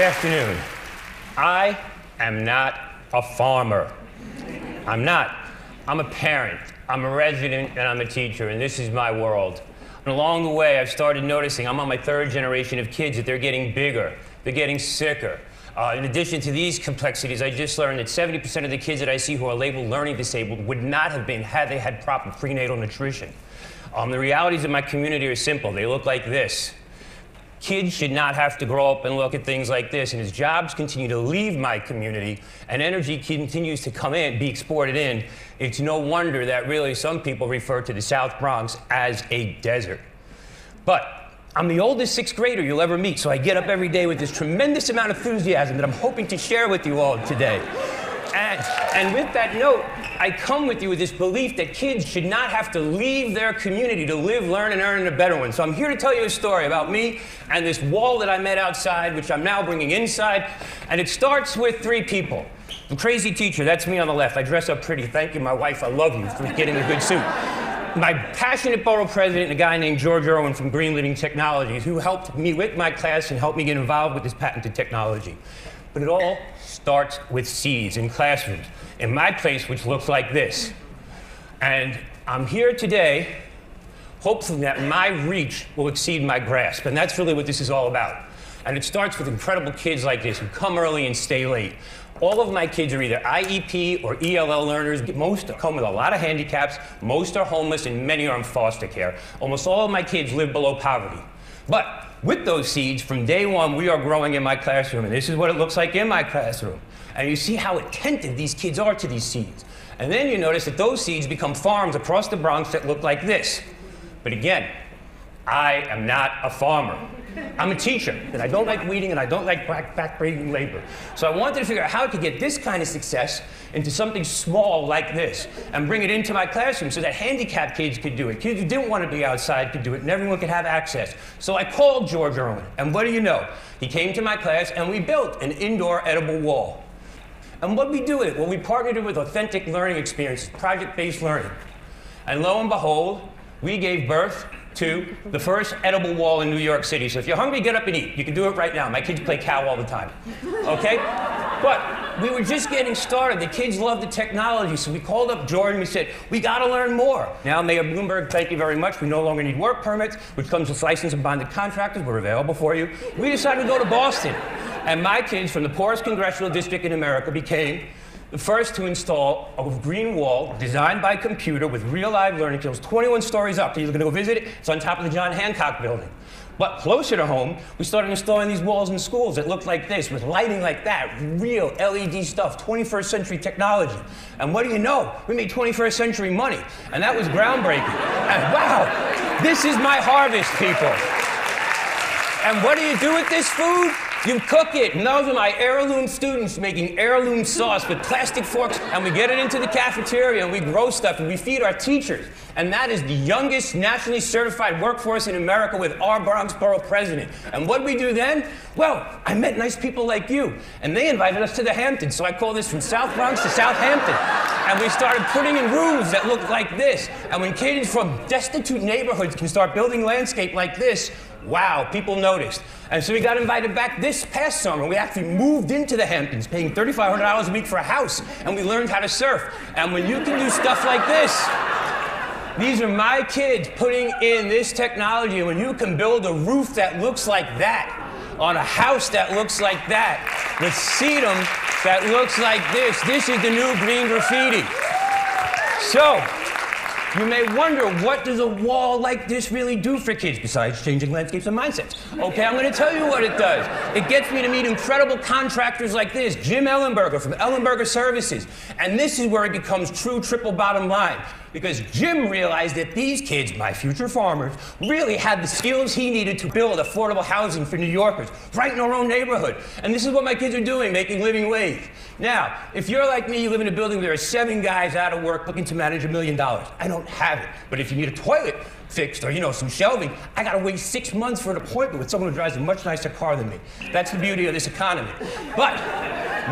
Good afternoon. I am not a farmer. I'm not. I'm a parent, I'm a resident, and I'm a teacher, and this is my world. And along the way, I've started noticing, I'm on my third generation of kids, that they're getting bigger, they're getting sicker. In addition to these complexities, I just learned that 70% of the kids that I see who are labeled learning disabled would not have been had they had proper prenatal nutrition. The realities of my community are simple. They look like this. Kids should not have to grow up and look at things like this. And as jobs continue to leave my community and energy continues to come in, be exported in, it's no wonder that really some people refer to the South Bronx as a desert. But I'm the oldest sixth grader you'll ever meet, so I get up every day with this tremendous amount of enthusiasm that I'm hoping to share with you all today. And with that note, I come with you with this belief that kids should not have to leave their community to live, learn, and earn a better one. So I'm here to tell you a story about me and this wall that I met outside, which I'm now bringing inside. And it starts with three people. The crazy teacher, that's me on the left. I dress up pretty. Thank you, my wife. I love you for getting a good suit. My passionate borough president, a guy named George Irwin from Green Living Technologies, who helped me with my class and helped me get involved with this patented technology. But it all starts with seeds in classrooms. In my place, which looks like this. And I'm here today, hopefully that my reach will exceed my grasp. And that's really what this is all about. And it starts with incredible kids like this who come early and stay late. All of my kids are either IEP or ELL learners. Most come with a lot of handicaps. Most are homeless, and many are in foster care. Almost all of my kids live below poverty. But with those seeds, from day one, we are growing in my classroom. And this is what it looks like in my classroom. And you see how attentive these kids are to these seeds. And then you notice that those seeds become farms across the Bronx that look like this. But again, I am not a farmer. I'm a teacher, and I don't like weeding, and I don't like back-breaking labor. So I wanted to figure out how to get this kind of success into something small like this, and bring it into my classroom so that handicapped kids could do it. Kids who didn't want to be outside could do it, and everyone could have access. So I called George Irwin, and what do you know? He came to my class, and we built an indoor edible wall. And what did we do with it? Well, we partnered it with authentic learning experiences, project-based learning. And lo and behold, we gave birth to the first edible wall in New York City. So if you're hungry, get up and eat. You can do it right now. My kids play cow all the time, okay? But we were just getting started. The kids love the technology, so we called up George and we said, we gotta learn more. Now, Mayor Bloomberg, thank you very much. We no longer need work permits, which comes with licensed and bonded contractors. We're available for you. We decided to go to Boston. And my kids from the poorest congressional district in America became the first to install a green wall designed by computer with real live learning tools, 21 stories up. So you're gonna go visit it. It's on top of the John Hancock building. But closer to home, we started installing these walls in schools that looked like this, with lighting like that, real LED stuff, 21st century technology. And what do you know? We made 21st century money. And that was groundbreaking. And wow, this is my harvest, people. And what do you do with this food? You cook it, and those are my heirloom students making heirloom sauce with plastic forks, and we get it into the cafeteria, and we grow stuff, and we feed our teachers. And that is the youngest nationally certified workforce in America with our Bronx Borough president. And what did we do then? Well, I met nice people like you, and they invited us to the Hamptons, so I call this from South Bronx to Southampton. And we started putting in roofs that looked like this. And when kids from destitute neighborhoods can start building landscape like this, wow, people noticed. And so we got invited back this past summer. We actually moved into the Hamptons, paying $3,500 a week for a house, and we learned how to surf. And when you can do stuff like this, these are my kids putting in this technology, and when you can build a roof that looks like that, on a house that looks like that, with sedum that looks like this is the new green graffiti. So, you may wonder, what does a wall like this really do for kids besides changing landscapes and mindsets? Okay, I'm going to tell you what it does. It gets me to meet incredible contractors like this, Jim Ellenberger from Ellenberger Services. And this is where it becomes true triple bottom line. Because Jim realized that these kids, my future farmers, really had the skills he needed to build affordable housing for New Yorkers, right in our own neighborhood. And this is what my kids are doing, making living wage. Now, if you're like me, you live in a building where there are 7 guys out of work looking to manage $1 million. I don't have it. But if you need a toilet fixed or, some shelving, I gotta wait 6 months for an appointment with someone who drives a much nicer car than me. That's the beauty of this economy. But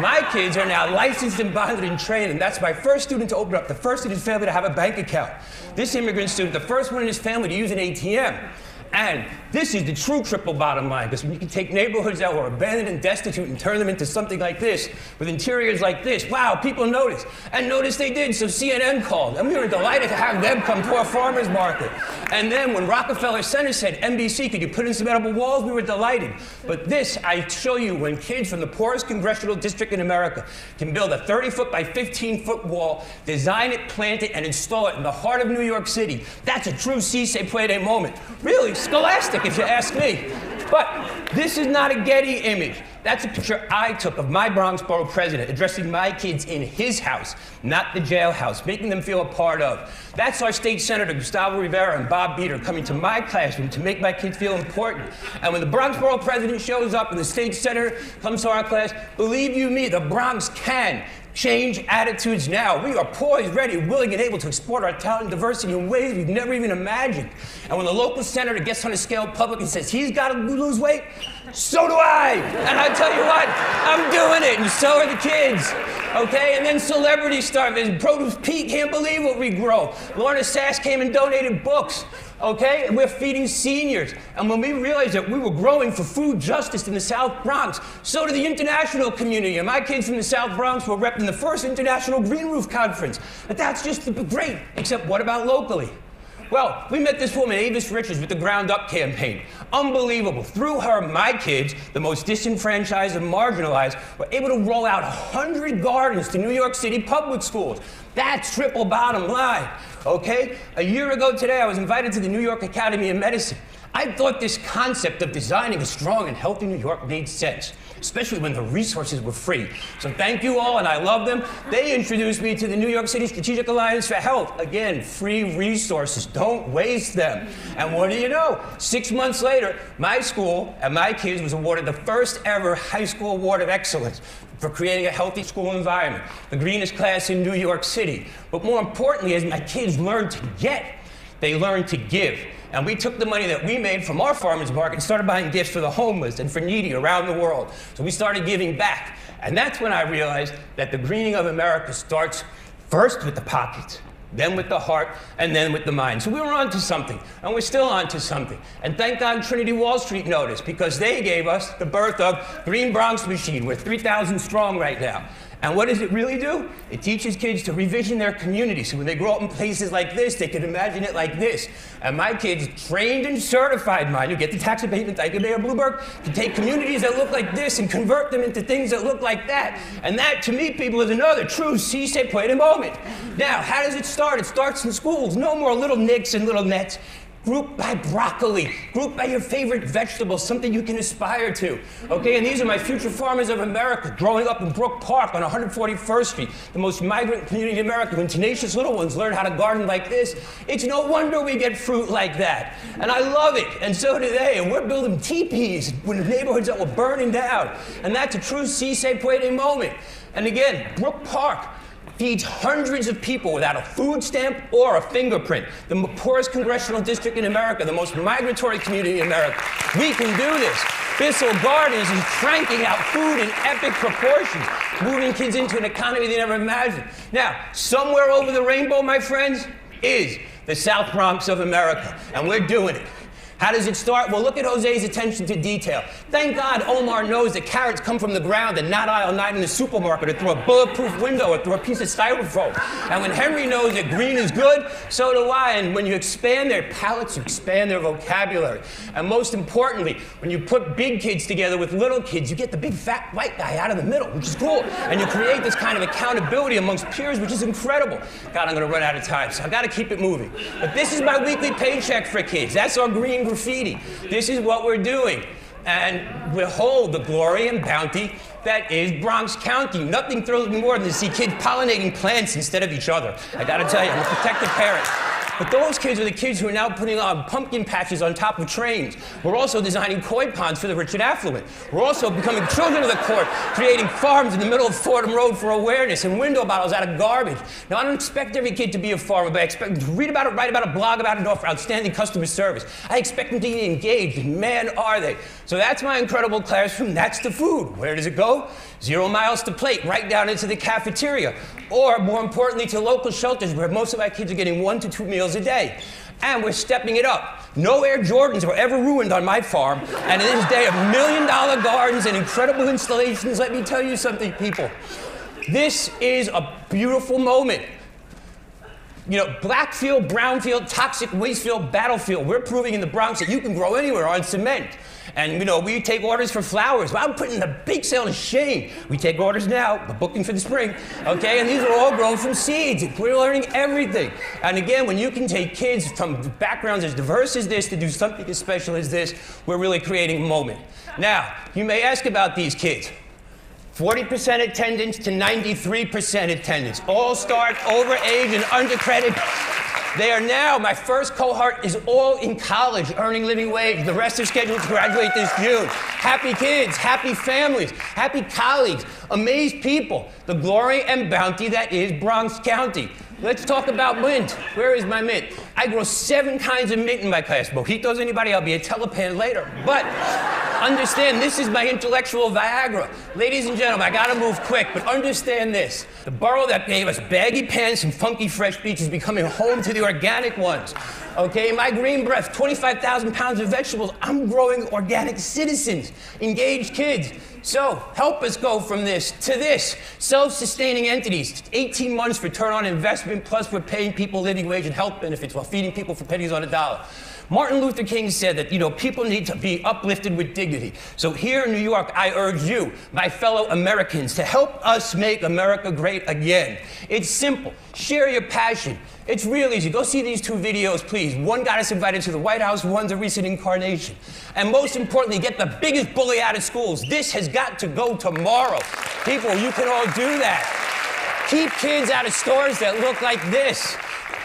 my kids are now licensed and bonded and trained, and that's my first student to open up, the first in his family to have a bank account. This immigrant student, the first one in his family to use an ATM. And this is the true triple bottom line, because when you can take neighborhoods that were abandoned and destitute and turn them into something like this, with interiors like this, wow, people noticed. And notice they did, so CNN called. And we were delighted to have them come to our farmers market. And then when Rockefeller Center said, NBC, could you put in some edible walls? We were delighted. But this, I show you, when kids from the poorest congressional district in America can build a 30-foot by 15-foot wall, design it, plant it, and install it in the heart of New York City. That's a true si se puede moment. Really scholastic, if you ask me. But this is not a Getty image. That's a picture I took of my Bronx Borough president addressing my kids in his house, not the jailhouse, making them feel a part of. That's our state senator, Gustavo Rivera, and Bob Beater coming to my classroom to make my kids feel important. And when the Bronx Borough president shows up and the state senator comes to our class, believe you me, the Bronx can change attitudes now. We are poised, ready, willing, and able to export our talent and diversity in ways we've never even imagined. And when the local senator gets on a scale public and says he's got to lose weight, so do I. And I tell you what, I'm doing it, and so are the kids. Okay, and then celebrities start visiting. Produce Pete can't believe what we grow. Lorna Sass came and donated books. Okay, and we're feeding seniors. And when we realized that we were growing for food justice in the South Bronx, so did the international community. And my kids from the South Bronx were repping the first International Green Roof Conference. But that's just great, except what about locally? Well, we met this woman, Avis Richards, with the Ground Up campaign. Unbelievable. Through her, my kids, the most disenfranchised and marginalized, were able to roll out 100 gardens to New York City public schools. That's triple bottom line, okay? A year ago today, I was invited to the New York Academy of Medicine. I thought this concept of designing a strong and healthy New York made sense, especially when the resources were free. So thank you all, and I love them. They introduced me to the New York City Strategic Alliance for Health. Again, free resources, don't waste them. And what do you know? 6 months later, my school and my kids was awarded the first ever high school award of excellence for creating a healthy school environment, the greenest class in New York City. But more importantly, as my kids learned to get, they learned to give. And we took the money that we made from our farmers market and started buying gifts for the homeless and for needy around the world. So we started giving back. And that's when I realized that the greening of America starts first with the pockets, then with the heart, and then with the mind. So we were on to something, and we're still on to something. And thank God Trinity Wall Street noticed, because they gave us the birth of Green Bronx Machine. We're 3,000 strong right now. And what does it really do? It teaches kids to revision their community, so when they grow up in places like this, they can imagine it like this. And my kids, trained and certified, mind you, get the tax abatement, like Mayor Bloomberg, to take communities that look like this and convert them into things that look like that. And that, to me, people, is another true si se puede moment. Now, how does it start? It starts in schools. No more little nicks and little nets. Group by broccoli, group by your favorite vegetables, something you can aspire to. Okay, and these are my future farmers of America, growing up in Brook Park on 141st Street, the most migrant community in America. When tenacious little ones learn how to garden like this, it's no wonder we get fruit like that. And I love it, and so do they. And we're building teepees in neighborhoods that were burning down. And that's a true si se puede moment. And again, Brook Park feeds hundreds of people without a food stamp or a fingerprint. The poorest congressional district in America, the most migratory community in America. We can do this. Bissell Gardens is cranking out food in epic proportions, moving kids into an economy they never imagined. Now, somewhere over the rainbow, my friends, is the South Bronx of America, and we're doing it. How does it start? Well, look at Jose's attention to detail. Thank God Omar knows that carrots come from the ground and not aisle 9 in the supermarket or through a bulletproof window or through a piece of styrofoam. And when Henry knows that green is good, so do I. And when you expand their palates, you expand their vocabulary. And most importantly, when you put big kids together with little kids, you get the big fat white guy out of the middle, which is cool. And you create this kind of accountability amongst peers, which is incredible. God, I'm going to run out of time, so I've got to keep it moving. But this is my weekly paycheck for kids. That's our green graffiti. This is what we're doing. And behold the glory and bounty that is Bronx County. Nothing thrills me more than to see kids pollinating plants instead of each other. I gotta tell you, I'm a protective parent. But those kids are the kids who are now putting on pumpkin patches on top of trains. We're also designing koi ponds for the rich and affluent. We're also becoming children of the court, creating farms in the middle of Fordham Road for awareness and window bottles out of garbage. Now, I don't expect every kid to be a farmer, but I expect them to read about it, write about it, blog about it, and offer outstanding customer service. I expect them to be engaged, and man, are they. So that's my incredible classroom. That's the food. Where does it go? 0 miles to plate, right down into the cafeteria. Or, more importantly, to local shelters where most of our kids are getting 1 to 2 meals a day. and we're stepping it up. No Air Jordans were ever ruined on my farm, and in this day of $1 million gardens and incredible installations, let me tell you something, people. This is a beautiful moment. You know, black field, brown field, toxic waste field, battlefield. We're proving in the Bronx that you can grow anywhere on cement. And, you know, we take orders for flowers. Well, I'm putting the big sale to shame. We take orders now, we're booking for the spring, okay? And these are all grown from seeds. We're learning everything. And again, when you can take kids from backgrounds as diverse as this to do something as special as this, we're really creating a moment. Now, you may ask about these kids. 40% attendance to 93% attendance. All start over age and undercredited. They are now, my first cohort is all in college, earning living wage. The rest are scheduled to graduate this June. Happy kids, happy families, happy colleagues, amazed people. The glory and bounty that is Bronx County. Let's talk about mint. Where is my mint? I grow 7 kinds of mint in my class. Mojitos, anybody? I'll be a telepan later. But understand, this is my intellectual Viagra. Ladies and gentlemen, I gotta move quick, but understand this. The borough that gave us baggy pants and funky fresh beach is becoming home to the organic ones. Okay, my green breath, 25,000 pounds of vegetables. I'm growing organic citizens, engaged kids. So help us go from this to this. Self-sustaining entities, 18 months return on investment, plus we're paying people living wage and health benefits while feeding people for pennies on a dollar. Martin Luther King said that, you know, people need to be uplifted with dignity. So here in New York, I urge you, my fellow Americans, to help us make America great again. It's simple. Share your passion. It's real easy. Go see these 2 videos, please. One got us invited to the White House, one's a recent incarnation. And most importantly, get the biggest bully out of schools. This has got to go tomorrow. People, you can all do that. Keep kids out of stores that look like this.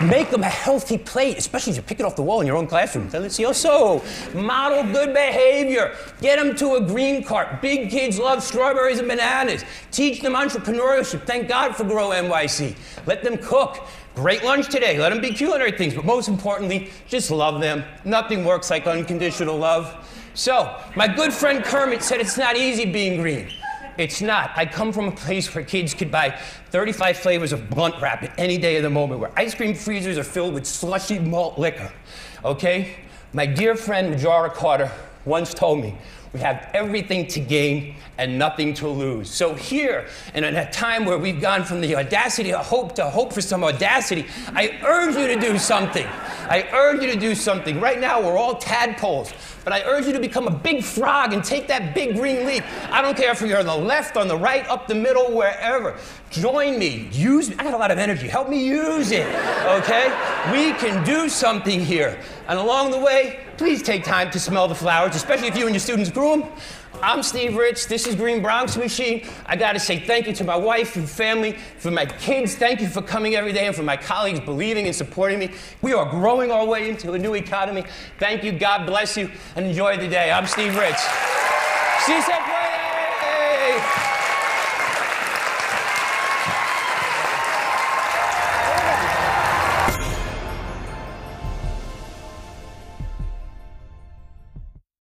Make them a healthy plate, especially if you pick it off the wall in your own classroom. Delicioso. Model good behavior. Get them to a green cart. Big kids love strawberries and bananas. Teach them entrepreneurship. Thank God for Grow NYC. Let them cook. Great lunch today. Let them be culinary things. But most importantly, just love them. Nothing works like unconditional love. So, my good friend Kermit said it's not easy being green. It's not. I come from a place where kids could buy 35 flavors of Blunt Wrap at any day of the moment, where ice cream freezers are filled with slushy malt liquor, okay? My dear friend Majora Carter once told me, we have everything to gain and nothing to lose. So here, and in a time where we've gone from the audacity of hope to hope for some audacity, I urge you to do something. I urge you to do something. Right now, we're all tadpoles. But I urge you to become a big frog and take that big green leap. I don't care if you're on the left, on the right, up the middle, wherever. Join me. Use me. I got a lot of energy. Help me use it, okay? We can do something here. And along the way, please take time to smell the flowers, especially if you and your students grew them. I'm Steve Rich. This is Green Bronx Machine. I got to say thank you to my wife and family, for my kids. Thank you for coming every day, and for my colleagues believing and supporting me. We are growing our way into a new economy. Thank you. God bless you, and enjoy the day. I'm Steve Rich. See you soon.